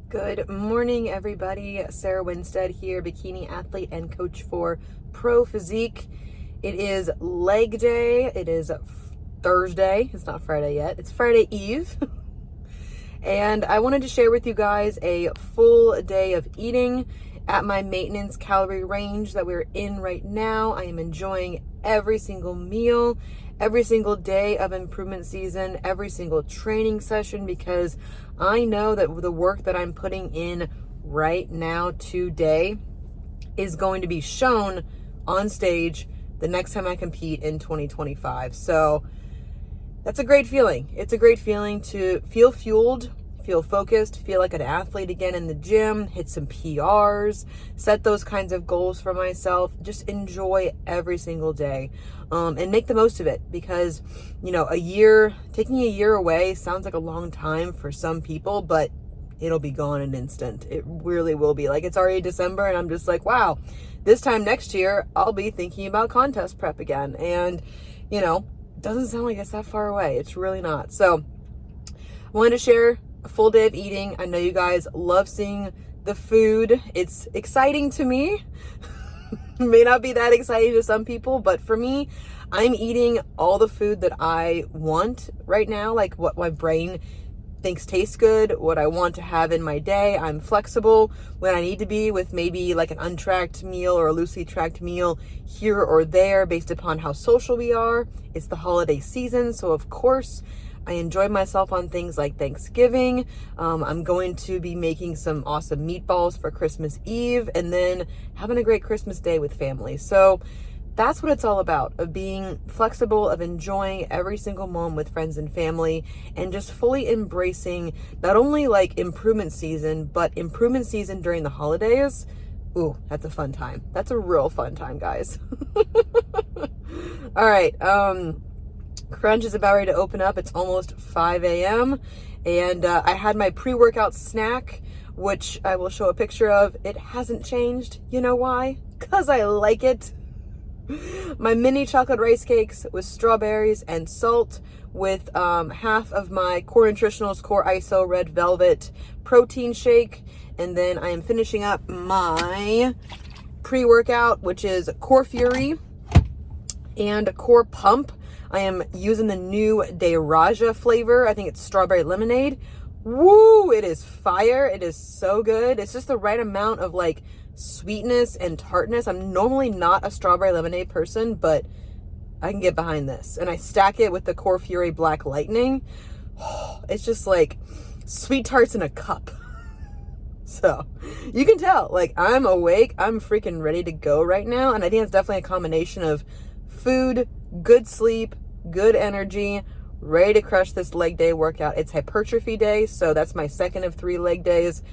Good morning, everybody. Sarah Winstead here, bikini athlete and coach for Pro Physique. It is leg day. It is Thursday. It's not Friday yet. It's Friday Eve. And I wanted to share with you guys a full day of eating at my maintenance calorie range that we're in right now. I am enjoying every single meal, every single day of improvement season, every single training session, because I know that the work that I'm putting in right now today is going to be shown on stage the next time I compete in 2025. So that's a great feeling. It's a great feeling to feel fueled, feel focused, feel like an athlete again in the gym, hit some PRs, set those kinds of goals for myself, just enjoy every single day, and make the most of it, because, taking a year away sounds like a long time for some people, but it'll be gone in an instant. It really will be. Like, it's already December and I'm just like, wow, this time next year, I'll be thinking about contest prep again. And, doesn't sound like it's that far away. It's really not. So I wanted to share a full day of eating. I know you guys love seeing the food. It's exciting to me. May not be that exciting to some people, but for me, I'm eating all the food that I want right now, like what my brain thinks tastes good, what I want to have in my day. I'm flexible when I need to be with maybe like an untracked meal or a loosely tracked meal here or there based upon how social we are. It's the holiday season, so of course I enjoy myself on things like Thanksgiving. I'm going to be making some awesome meatballs for Christmas Eve and then having a great Christmas day with family. So that's what it's all about, of being flexible, of enjoying every single moment with friends and family, and just fully embracing not only like improvement season, but improvement season during the holidays. Ooh, that's a fun time. That's a real fun time, guys. All right. Crunch is about ready to open up. It's almost 5 a.m. And I had my pre-workout snack, which I will show a picture of. It hasn't changed. You know why? Because I like it. My mini chocolate rice cakes with strawberries and salt, with half of my Core Nutritionals Core ISO Red Velvet protein shake. And then I am finishing up my pre-workout, which is Core Fury and Core Pump. I am using the new De Raja flavor. I think it's strawberry lemonade. Woo! It is fire. It is so good. It's just the right amount of like sweetness and tartness. I'm normally not a strawberry lemonade person, but I can get behind this. And I stack it with the Core Fury Black Lightning. It's just like sweet tarts in a cup. So you can tell, like, I'm awake. I'm freaking ready to go right now. And I think it's definitely a combination of food, good sleep, good energy, ready to crush this leg day workout. It's hypertrophy day, so that's my second of 3 leg days.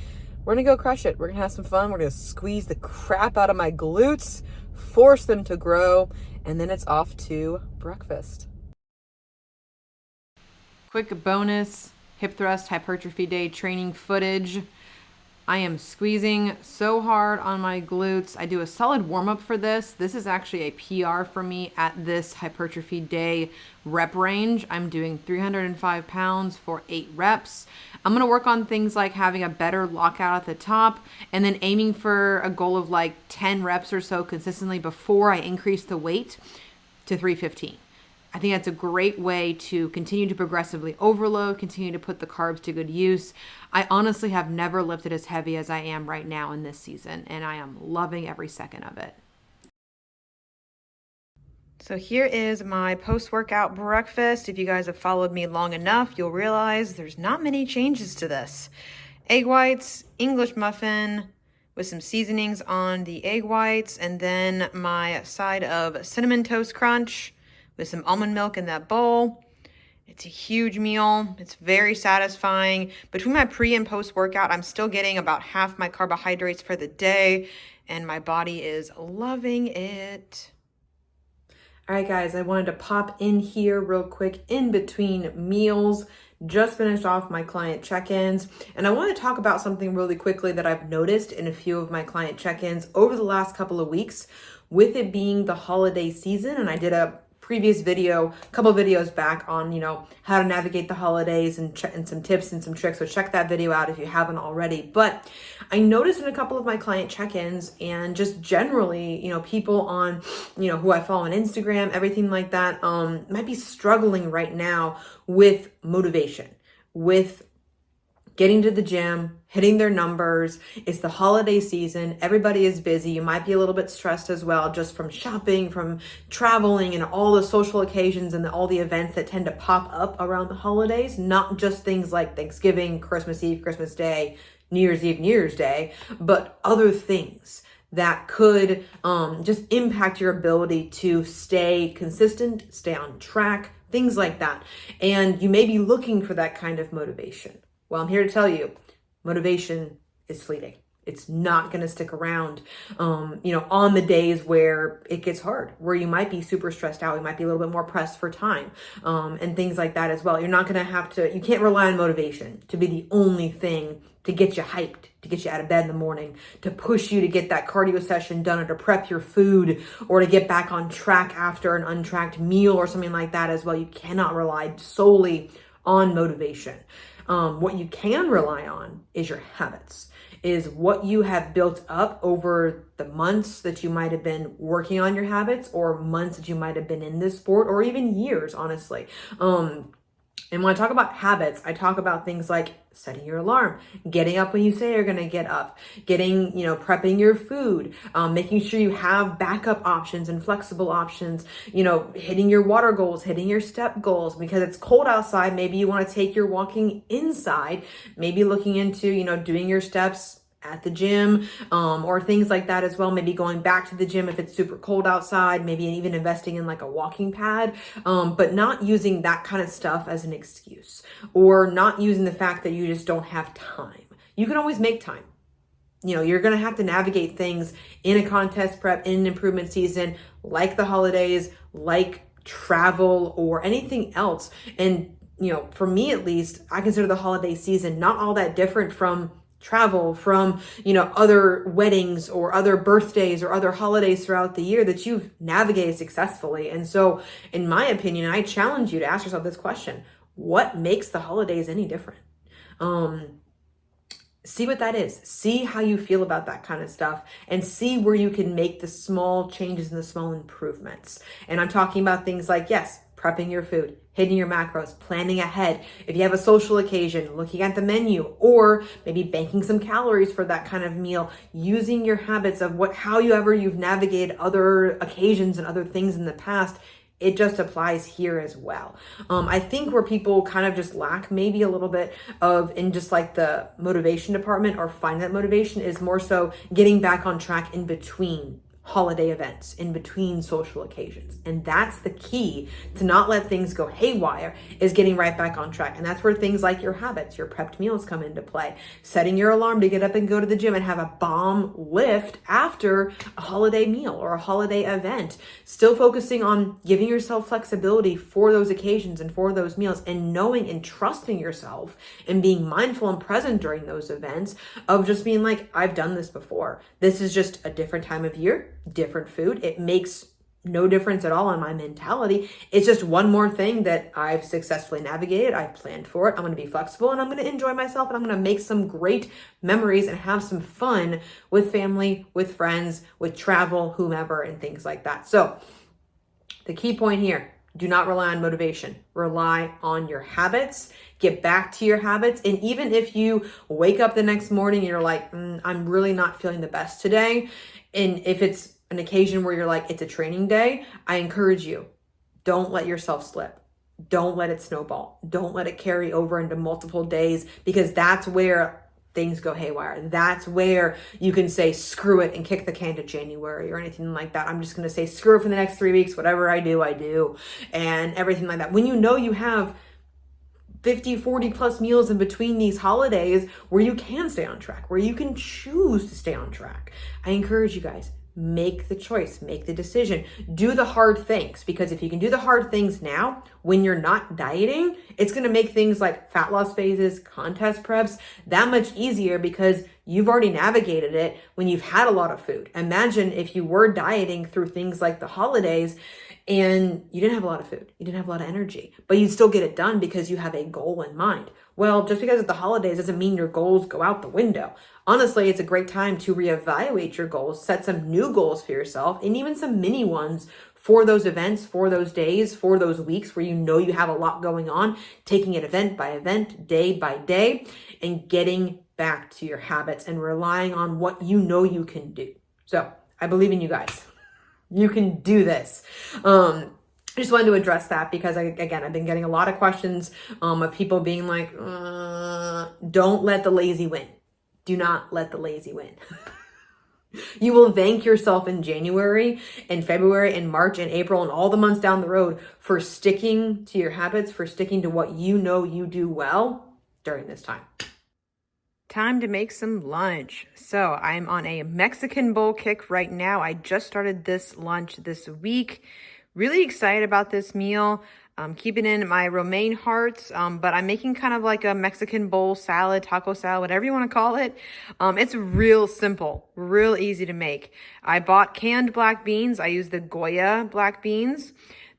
We're gonna go crush it. We're gonna have some fun. We're gonna squeeze the crap out of my glutes, force them to grow, and then it's off to breakfast. Quick bonus hip thrust hypertrophy day training footage. I am squeezing so hard on my glutes. I do a solid warm-up for this. This is actually a PR for me at this hypertrophy day rep range. I'm doing 305 pounds for 8 reps. I'm gonna work on things like having a better lockout at the top and then aiming for a goal of like 10 reps or so consistently before I increase the weight to 315. I think that's a great way to continue to progressively overload, continue to put the carbs to good use. I honestly have never lifted as heavy as I am right now in this season, and I am loving every second of it. So here is my post-workout breakfast. If you guys have followed me long enough, you'll realize there's not many changes to this. Egg whites, English muffin with some seasonings on the egg whites, and then my side of cinnamon toast crunch with some almond milk in that bowl. It's a huge meal. It's very satisfying. Between my pre and post workout, I'm still getting about half my carbohydrates for the day, and my body is loving it. All right, guys, I wanted to pop in here real quick in between meals. Just finished off my client check-ins, and I want to talk about something really quickly that I've noticed in a few of my client check-ins over the last couple of weeks, with it being the holiday season. And I did a previous video, a couple videos back on, how to navigate the holidays and some tips and some tricks. So check that video out if you haven't already. But I noticed in a couple of my client check-ins and just generally, people on, who I follow on Instagram, everything like that, might be struggling right now with motivation, with getting to the gym, hitting their numbers. It's the holiday season. Everybody is busy. You might be a little bit stressed as well, just from shopping, from traveling, and all the social occasions and all the events that tend to pop up around the holidays. Not just things like Thanksgiving, Christmas Eve, Christmas Day, New Year's Eve, New Year's Day, but other things that could just impact your ability to stay consistent, stay on track, things like that. And you may be looking for that kind of motivation. Well, I'm here to tell you, motivation is fleeting. It's not going to stick around, on the days where it gets hard, where you might be super stressed out. You might be a little bit more pressed for time, and things like that as well. You're not going to you can't rely on motivation to be the only thing to get you hyped, to get you out of bed in the morning, to push you to get that cardio session done, or to prep your food, or to get back on track after an untracked meal or something like that as well. You cannot rely solely on motivation. What you can rely on is your habits, is what you have built up over the months that you might have been working on your habits, or months that you might have been in this sport, or even years, honestly. And when I talk about habits, I talk about things like setting your alarm, getting up when you say you're going to get up, prepping your food, making sure you have backup options and flexible options, hitting your water goals, hitting your step goals. Because it's cold outside, maybe you want to take your walking inside, maybe looking into, doing your steps at the gym, or things like that as well. Maybe going back to the gym if it's super cold outside, maybe even investing in like a walking pad, but not using that kind of stuff as an excuse, or not using the fact that you just don't have time. You can always make time. You're going to have to navigate things in a contest prep, in an improvement season, like the holidays, like travel, or anything else. And, for me at least, I consider the holiday season not all that different from travel, from, other weddings or other birthdays or other holidays throughout the year that you've navigated successfully. And so, in my opinion, I challenge you to ask yourself this question: what makes the holidays any different? See what that is. See how you feel about that kind of stuff, and see where you can make the small changes and the small improvements. And I'm talking about things like, yes, prepping your food, hitting your macros, planning ahead. If you have a social occasion, looking at the menu, or maybe banking some calories for that kind of meal, using your habits of however you've navigated other occasions and other things in the past. It just applies here as well. I think where people kind of just lack maybe a little bit in just like the motivation department, or find that motivation, is more so getting back on track in between holiday events, in between social occasions. And that's the key to not let things go haywire, is getting right back on track. And that's where things like your habits, your prepped meals come into play. Setting your alarm to get up and go to the gym and have a bomb lift after a holiday meal or a holiday event. Still focusing on giving yourself flexibility for those occasions and for those meals, and knowing and trusting yourself and being mindful and present during those events, of just being like, I've done this before. This is just a different time of year, different food. It makes no difference at all on my mentality. It's just one more thing that I've successfully navigated. I've planned for it. I'm going to be flexible, and I'm going to enjoy myself, and I'm going to make some great memories and have some fun with family, with friends, with travel, whomever, and things like that. So the key point here: do not rely on motivation. Rely on your habits. Get back to your habits. And even if you wake up the next morning and you're like, I'm really not feeling the best today, and if it's an occasion where you're like, it's a training day, I encourage you, don't let yourself slip. Don't let it snowball. Don't let it carry over into multiple days, because that's where things go haywire. That's where you can say, screw it, and kick the can to January or anything like that. I'm just going to say, screw it for the next 3 weeks. Whatever I do, and everything like that. When you know you have 50, 40 plus meals in between these holidays where you can stay on track, where you can choose to stay on track, I encourage you guys, make the choice, make the decision, do the hard things. Because if you can do the hard things now, when you're not dieting, it's going to make things like fat loss phases, contest preps, that much easier, because You've already navigated it when you've had a lot of food. Imagine if you were dieting through things like the holidays and you didn't have a lot of food, you didn't have a lot of energy, but you'd still get it done because you have a goal in mind. Well, just because it's the holidays doesn't mean your goals go out the window. Honestly, it's a great time to reevaluate your goals, set some new goals for yourself, and even some mini ones for those events, for those days, for those weeks where you know you have a lot going on, taking it event by event, day by day, and getting back to your habits and relying on what you know you can do. So I believe in you guys. You can do this. I just wanted to address that because I've been getting a lot of questions of people being like, don't let the lazy win. Do not let the lazy win. You will thank yourself in January and February and March and April and all the months down the road for sticking to your habits, for sticking to what you know you do well during this time. Time to make some lunch. So I'm on a Mexican bowl kick right now. I just started this lunch this week. Really excited about this meal. I'm keeping in my romaine hearts, but I'm making kind of like a Mexican bowl salad, taco salad, whatever you want to call it. It's real simple, real easy to make. I bought canned black beans. I use the Goya black beans.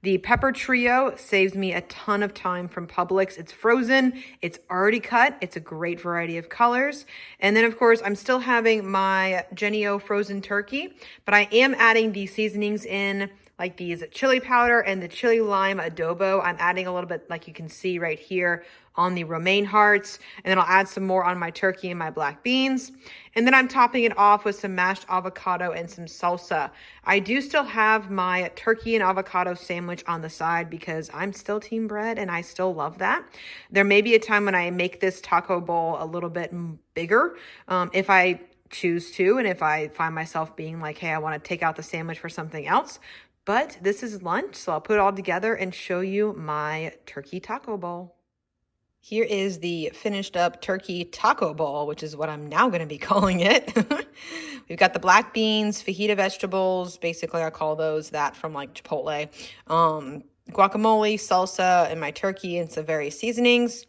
The pepper trio saves me a ton of time from Publix. It's frozen, it's already cut, it's a great variety of colors. And then of course, I'm still having my Jennie-O frozen turkey, but I am adding the seasonings in, like these chili powder and the chili lime adobo. I'm adding a little bit, like you can see right here, on the romaine hearts, and then I'll add some more on my turkey and my black beans. And then I'm topping it off with some mashed avocado and some salsa. I do still have my turkey and avocado sandwich on the side because I'm still team bread and I still love that. There may be a time when I make this taco bowl a little bit bigger if I choose to, and if I find myself being like, hey, I want to take out the sandwich for something else. But this is lunch, so I'll put it all together and show you my turkey taco bowl. Here is the finished up turkey taco bowl, which is what I'm now going to be calling it. We've got the black beans, fajita vegetables. Basically, I call those that from like Chipotle. Guacamole, salsa, and my turkey and some various seasonings.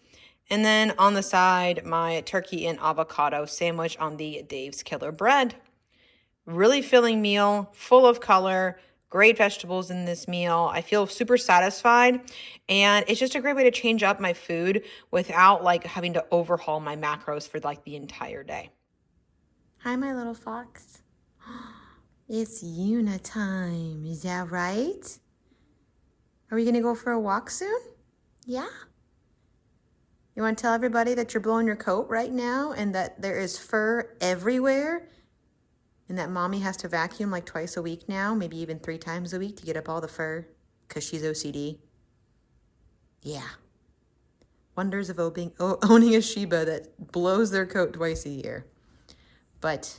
And then on the side, my turkey and avocado sandwich on the Dave's Killer bread. Really filling meal, full of color. Great vegetables in this meal. I feel super satisfied, and it's just a great way to change up my food without like having to overhaul my macros for like the entire day. Hi, my little fox. It's Una time. Is that right? Are we gonna go for a walk soon? Yeah. You want to tell everybody that you're blowing your coat right now and that there is fur everywhere? And that mommy has to vacuum like twice a week now, maybe even 3 times a week to get up all the fur because she's OCD. Yeah. Wonders of owning a Shiba that blows their coat twice a year. But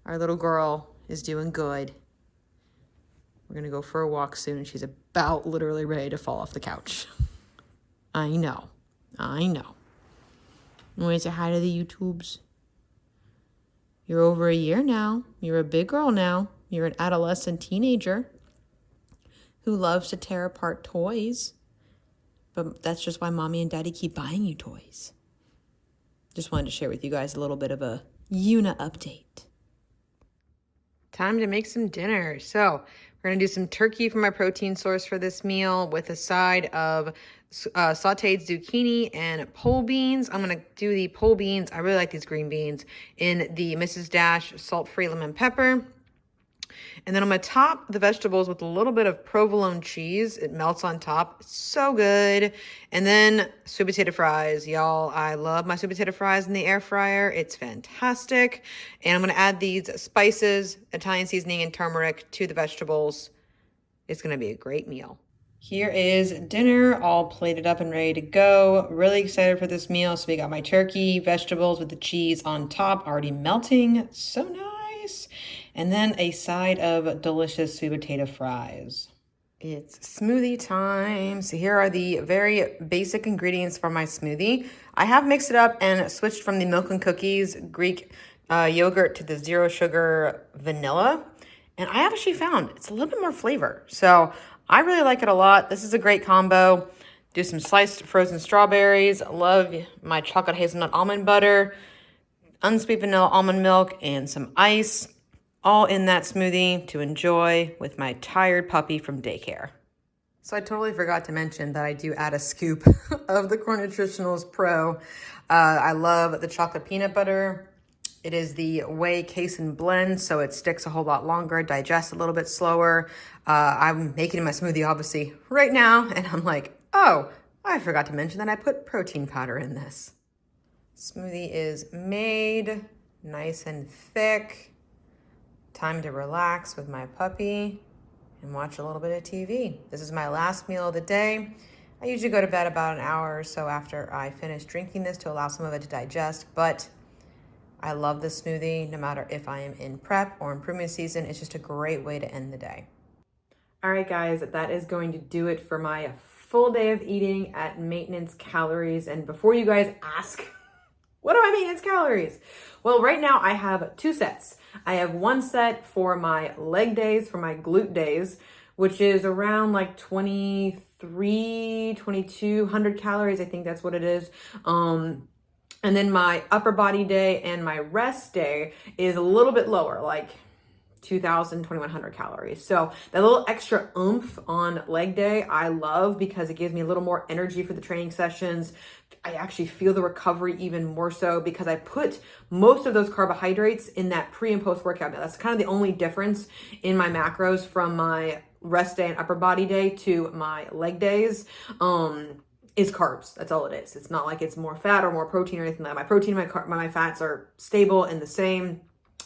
our little girl is doing good. We're going to go for a walk soon. She's about literally ready to fall off the couch. I know. Want to say hi to the YouTubes? You're over a year now. You're a big girl now. You're an adolescent teenager who loves to tear apart toys. But that's just why mommy and daddy keep buying you toys. Just wanted to share with you guys a little bit of a Una update. Time to make some dinner. So we're going to do some turkey for my protein source for this meal with a side of sauteed zucchini and pole beans. I'm going to do the pole beans. I really like these green beans in the Mrs. Dash salt-free lemon pepper. And then I'm going to top the vegetables with a little bit of provolone cheese. It melts on top. It's so good. And then sweet potato fries. Y'all, I love my sweet potato fries in the air fryer. It's fantastic. And I'm going to add these spices, Italian seasoning, and turmeric to the vegetables. It's going to be a great meal. Here is dinner all plated up and ready to go. Really excited for this meal. So we got my turkey, vegetables with the cheese on top, already melting. So nice. And then a side of delicious sweet potato fries. It's smoothie time. So here are the very basic ingredients for my smoothie. I have mixed it up and switched from the milk and cookies Greek yogurt to the zero sugar vanilla. And I actually found it's a little bit more flavor. So I really like it a lot. This is a great combo. Do some sliced frozen strawberries. Love my chocolate hazelnut almond butter. unsweetened vanilla almond milk, and some ice, all in that smoothie to enjoy with my tired puppy from daycare. So I totally forgot to mention that I do add a scoop of the Core Nutritionals Pro. I love the chocolate peanut butter. It is the whey casein blend, so it sticks a whole lot longer, digests a little bit slower. I'm making my smoothie obviously right now, and I'm like, oh, I forgot to mention that I put protein powder in this. Smoothie is made, nice and thick. Time to relax with my puppy and watch a little bit of TV. This is my last meal of the day. I usually go to bed about an hour or so after I finish drinking this to allow some of it to digest, but I love this smoothie no matter if I am in prep or improvement season. It's just a great way to end the day. All right, guys, that is going to do it for my full day of eating at maintenance calories. And before you guys ask, what are my maintenance calories? Well, right now I have 2 sets. I have 1 set for my leg days, for my glute days, which is around like 2,200 calories. I think that's what it is. And then my upper body day and my rest day is a little bit lower, like 2,000, 2,100 calories. So that little extra oomph on leg day, I love because it gives me a little more energy for the training sessions. I actually feel the recovery even more so because I put most of those carbohydrates in that pre and post workout meal. That's kind of the only difference in my macros from my rest day and upper body day to my leg days. Is carbs. That's all it is. It's not like it's more fat or more protein or anything like that. My protein and my fats are stable and the same.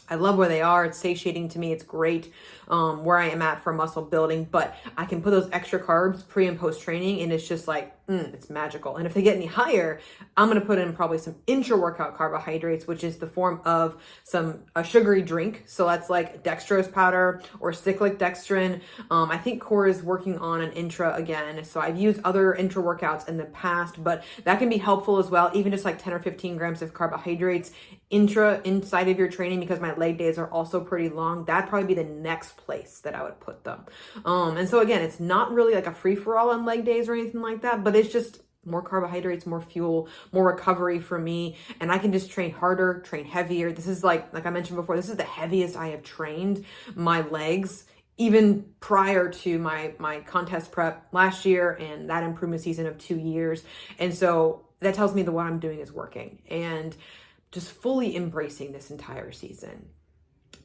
I love where they are. It's satiating to me. It's great where I am at for muscle building, but I can put those extra carbs pre and post training and it's just like, it's magical. And if they get any higher, I'm going to put in probably some intra-workout carbohydrates, which is the form of a sugary drink. So that's like dextrose powder or cyclic dextrin. I think Core is working on an intra again. So I've used other intra workouts in the past, but that can be helpful as well. Even just like 10 or 15 grams of carbohydrates inside of your training, because my leg days are also pretty long. That'd probably be the next place that I would put them. And so again, it's not really like a free for all on leg days or anything like that, but it's just more carbohydrates, more fuel, more recovery for me. And I can just train harder, train heavier. This is like I mentioned before, this is the heaviest I have trained my legs even prior to my contest prep last year and that improvement season of 2 years. And so that tells me that what I'm doing is working and just fully embracing this entire season.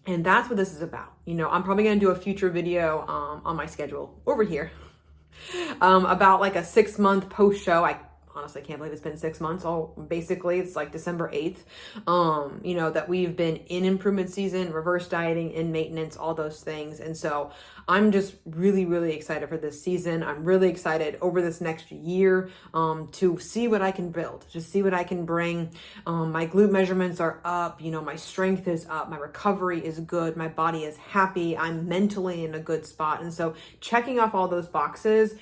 And that's what this is about. I'm probably going to do a future video on my schedule over here about like a 6-month post show. I honestly can't believe it's been 6 months. Basically it's like December 8th, that we've been in improvement season, reverse dieting, in maintenance, all those things. And so I'm just really, really excited for this season. I'm really excited over this next year to see what I can build, to see what I can bring. My glute measurements are up, my strength is up, my recovery is good, my body is happy, I'm mentally in a good spot. And so checking off all those boxes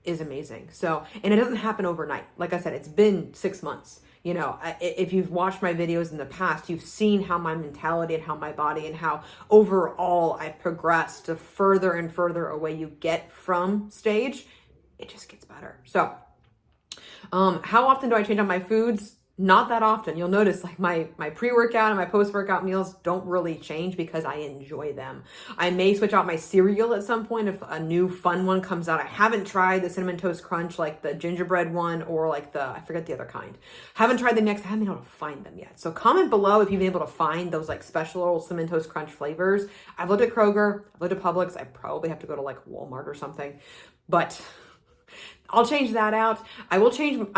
is amazing. So, and it doesn't happen overnight. Like I said, it's been 6 months. If you've watched my videos in the past, you've seen how my mentality and how my body and how overall I've progressed the further and further away you get from stage, it just gets better. So, how often do I change out my foods? Not that often. You'll notice like my pre-workout and my post-workout meals don't really change because I enjoy them. I may switch out my cereal at some point if a new fun one comes out. I haven't tried the Cinnamon Toast Crunch, like the gingerbread one, or like I forget the other kind. Haven't tried them yet because I haven't been able to find them yet. So comment below if you've been able to find those like special Cinnamon Toast Crunch flavors. I've looked at Kroger, I've looked at Publix. I probably have to go to like Walmart or something, but I'll change that out. I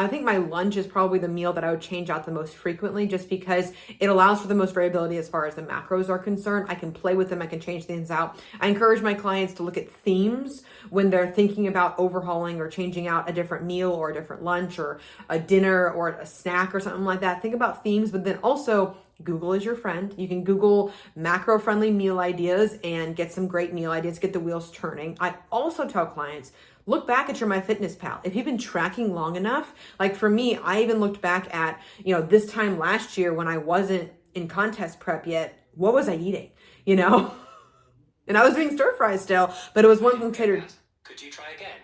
think my lunch is probably the meal that I would change out the most frequently just because it allows for the most variability as far as the macros are concerned. I can play with them. I can change things out. I encourage my clients to look at themes when they're thinking about overhauling or changing out a different meal or a different lunch or a dinner or a snack or something like that. Think about themes, but then also Google is your friend. You can Google macro-friendly meal ideas and get some great meal ideas, get the wheels turning. I also tell clients, look back at your MyFitnessPal. If you've been tracking long enough, like for me, I even looked back at, this time last year when I wasn't in contest prep yet, what was I eating, And I was doing stir fries still, but it was one from Trader. Could you try again?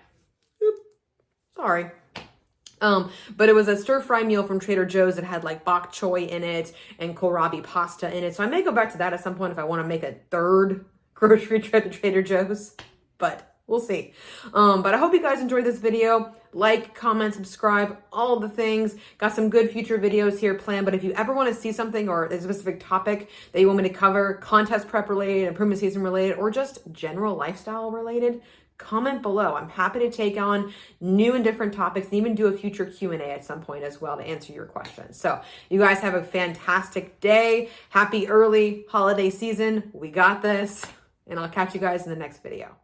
Oops, sorry. But it was a stir-fry meal from Trader Joe's that had like bok choy in it and kohlrabi pasta in it. So I may go back to that at some point if I want to make a third grocery trip to Trader Joe's, but we'll see. But I hope you guys enjoyed this video. Like, comment, subscribe, all the things. Got some good future videos here planned, but if you ever want to see something or a specific topic that you want me to cover, contest prep related, improvement season related, or just general lifestyle related, comment below. I'm happy to take on new and different topics and even do a future Q&A at some point as well to answer your questions. So you guys have a fantastic day. Happy early holiday season. We got this, and I'll catch you guys in the next video.